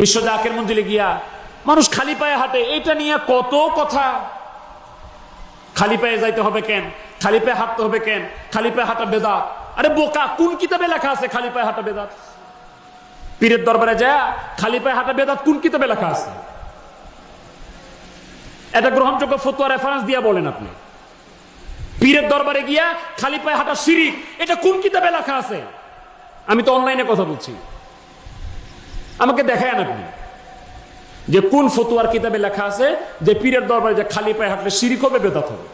বিশ্ব জাকের মঞ্জিলে গিয়া মানুষ খালি পায়ে হাঁটে, এটা নিয়ে কত কথা। খালি পায়ে যাইতে হবে কেন, খালি পায়ে হাঁটতে হবে কেন, খালি পায়ে হাঁটা বেদাত। আরে বোকা, কোন কিতাবে লেখা আছে খালি পায়ে হাঁটা বেদাত? পীরের দরবারে যায় খালি পায়ে হাঁটা বেদাত কোন কিতাবে লেখা আছে? এটা গ্রহণযোগ্য ফতোয়া রেফারেন্স দিয়া বলেন আপনি। পীরের দরবারে গিয়া খালি পায়ে হাঁটা শিরিক, এটা কোন কিতাবে লেখা আছে? আমি তো অনলাইনে কথা বলছি, আমাকে দেখায় আপনি যে কোন ফতোয়ার কিতাবে লেখা আছে যে পীরের দরবারে যে খালি পায়ে হাঁটলে শিরিক হবে, বেদাত হবে।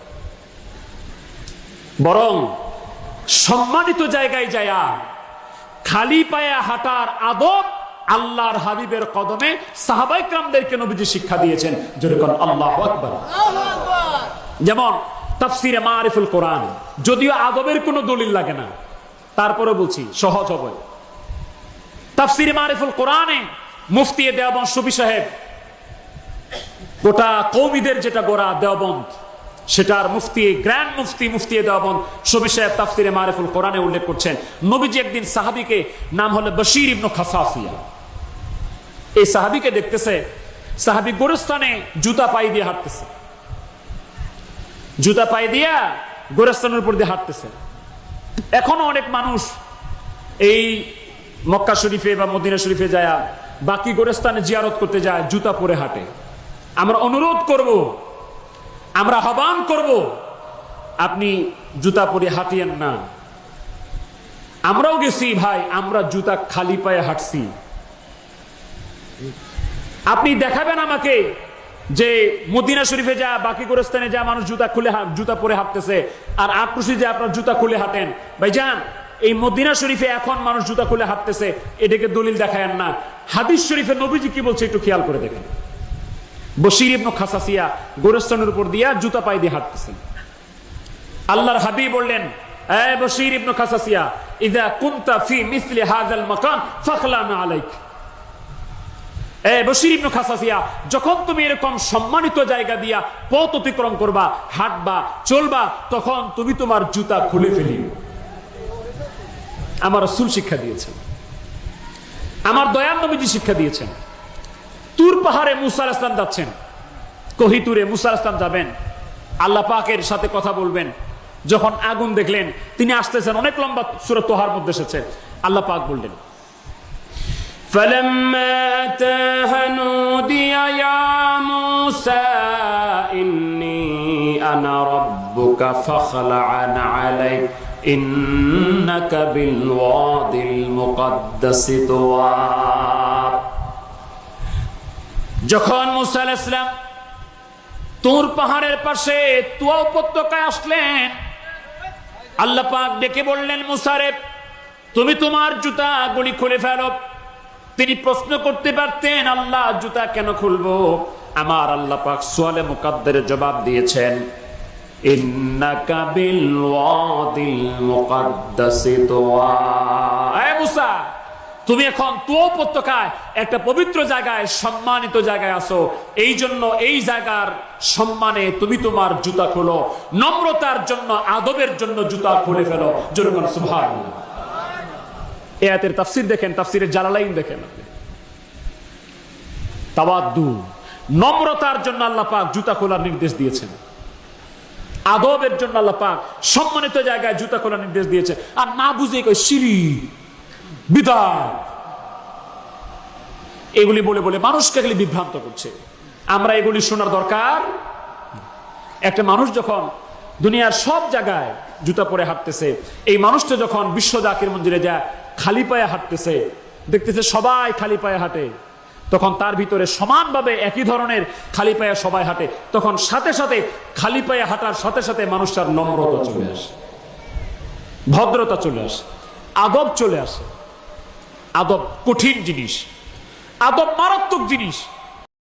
বরং সম্মানিত জায়গায় যায়া খালি পায়ে হাঁটার আদব আল্লাহর হাবিবের কদমে সাহাবায়ে কেরামদেরকে নবীজি শিক্ষা দিয়েছেন। যেরকম আল্লাহু আকবার। যেমন তাফসিরে মারিফুল কোরআন, যদিও আদবের কোনো দলিল লাগে না, তারপরে বলছি সহজ হবে। তাফসিরে মারিফুল কোরআনে মুফতি দেওবন্দ শফি সাহেব, গোটা কওমিদের যেটা গোড়া দেওবন্দ, সেটার মুফতি, গ্র্যান্ড মুফতি দেওবন্দ শফি সাহেব তাফসিরে মারিফুল কোরআনে উল্লেখ করছেন, নবীজি একদিন সাহাবীকে, নাম হলো বশীর ইবনে খাসাসিয়া, এই সাহাবীকে দেখতেছে, সাহাবী গোরস্থানে জুতা পায়ে দিয়ে হাঁটতেছে, জুতা পায়ে দিয়া গোরস্থানের উপর দিয়ে হাঁটতেছে। এখনো অনেক মানুষ এই মক্কা শরীফে বা মদিনা শরীফে যায়, বাকি গোরস্থানে জিয়ারত করতে যায়, জুতা পরে হাঁটে। আমরা অনুরোধ করব, আমরা আহ্বান করব, আপনি জুতা পরে হাঁটিয়েন না। আমরাও গেছি ভাই, আমরা জুতা খালি পায়ে হাঁটছি। আপনি দেখাবেন আমাকে যে মদিনা শরীফে যা, বাকি গোরস্থানে যা মানুষ জুতা পরে হাঁটতেছে, আর আটরশি যে আপনার জুতা খুলে হাঁটেন। ভাইজান, এই মদিনা শরীফে এখন মানুষ জুতা খুলে হাঁটতেছে, এটাকে দলিল দেখায়েন না। হাদিস শরীফে নবীজি কি বলছে একটু খেয়াল করে দেখেন। বশীর ইবনে খাসাসিয়া গোরস্থানের উপর দিয়া জুতা পায়ে দিয়ে হাঁটতেছেন। আল্লাহর হাবিব বললেন, এ বশীর ইবনে খাসাসিয়া, ইযা কুনতা ফি মিসলি হাযাল মাকান ফাখলানা আলাইক। এ বশীর ইবনে খাসাসিয়া, যখন তুমি এরকম সম্মানিত জায়গা দিয়া পথ অতিক্রম করবা, হাঁটবা, চলবা, তখন তুমি তোমার জুতা খুলে ফেলিও। আমার রাসূল শিক্ষা দিয়েছেন, আমার দয়াল নবীজি শিক্ষা দিয়েছেন। তুর পাহাড়ে মুসা আলাইহিস সালাম যাচ্ছেন, কহিতুরে মুসা আলাইহিস সালাম যাবেন, আল্লাহ পাকের সাথে কথা বলবেন। যখন আগুন দেখলেন, তিনি আসতেছেন, অনেক লম্বা সূরা তোহার মধ্যে এসেছে। আল্লাহ পাক বললেন, فَلَمَّا أَتَاهَا نُودِيَ يَا مُوسَى إِنِّي أَنَا رَبُّكَ فَاخْلَعْ عَلَيْكَ إِنَّكَ بِالْوَادِ الْمُقَدَّسِ طُوًى। যখন মুসা আলাইহিস সালাম তুর পাহাড়ের পাশে তুয়া উপত্যকায় আসলেন, আল্লাহ পাক ডেকে বললেন, মুসা রে, তুমি তোমার জুতা গুলি খুলে ফেলো। তিনি প্রশ্ন করতে পারতেন, আল্লাহ জুতা কেন খুলবো? আমার আল্লাহ পাক সুয়ালে মুকাদ্দারের জবাব দিয়েছেন, ইন্নাকা বিল ওয়াদিল মুকাদ্দাসি তুয়া। এ মুসা, তুমি এখন তুয়া উপত্যকায় একটা পবিত্র জায়গায়, সম্মানিত জায়গায় আছো, এই জন্য এই জায়গার সম্মানে তুমি তোমার জুতা খোলো। নম্রতার জন্য, আদবের জন্য জুতা খুলে ফেলো। জোরে বলুন সুবহানাল্লাহ। এই আয়াতের তাফসীর দেখেন, তাফসীরে জালালাইন দেখেন আপনি। তাওয়াদ্দু, নম্রতার জন্য আল্লাহ পাক জুতা খোলার নির্দেশ দিয়েছেন। আদবের জন্য আল্লাহ পাক সম্মানিত জায়গায় জুতা খোলার নির্দেশ দিয়েছে। আর না বুঝে কই শিরক, বিদআত, এগুলি বলে বলে মানুষকে খালি বিভ্রান্ত করছে। আমরা এগুলি শোনার দরকার। একটা মানুষ যখন দুনিয়ার সব জায়গায় জুতা পরে হাঁটতেছে, এই মানুষটা যখন বিশ্ব জাকির মঞ্জিলে যায় খালি পায়ে হাঁটতেছে, দেখতেছে সবাই খালি পায়ে হাঁটে, তখন তার ভিতরে সমানভাবে একই ধরনের খালি পায়ে সবাই হাঁটে, তখন সাথে সাথে খালি পায়ে হাঁটার সাথে সাথে মানুষটার নম্রতা চলে আসে, ভদ্রতা চলে আসে, আদব চলে আসে। আদব কঠিন জিনিস, আদব মারাত্মক জিনিস।